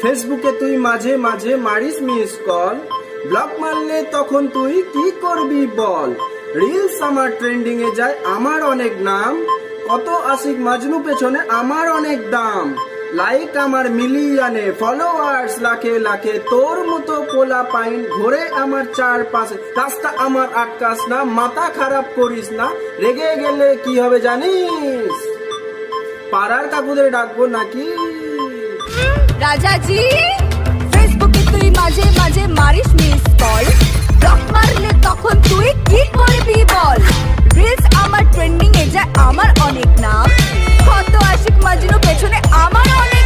ফেসবুকে তুই মাঝে মাঝে মারিস মিস কল, ব্লক মারলে তখন তুই কি করবি বল। রিলস আমার ট্রেন্ডিং এ যায়, আমার অনেক নাম, কত আশিক মাজনু পেছনে আমার অনেক দাম। লাইক আমার মিলিয়নে, ফলোয়ার্স লাখে লাখে, তোর মতো পোলা পাইন ঘোরে আমার চারপাশে। রাস্তা আমার আটকাস না, মাথা খারাপ করিস না, রেগে গেলে কি হবে জানিস, পাড়ার কাকুদের ডাকবো নাকি। রাজাজি ফেসবুকে তুই মাঝে মাঝে মারিস মিস কল, ব্লক মারলে তখন তুই কি করবি বল। রিলস আমার ট্রেন্ডিং এ যায়, আমার অনেক নাম, কত আশিক মাজনু পেছনে আমার অনেক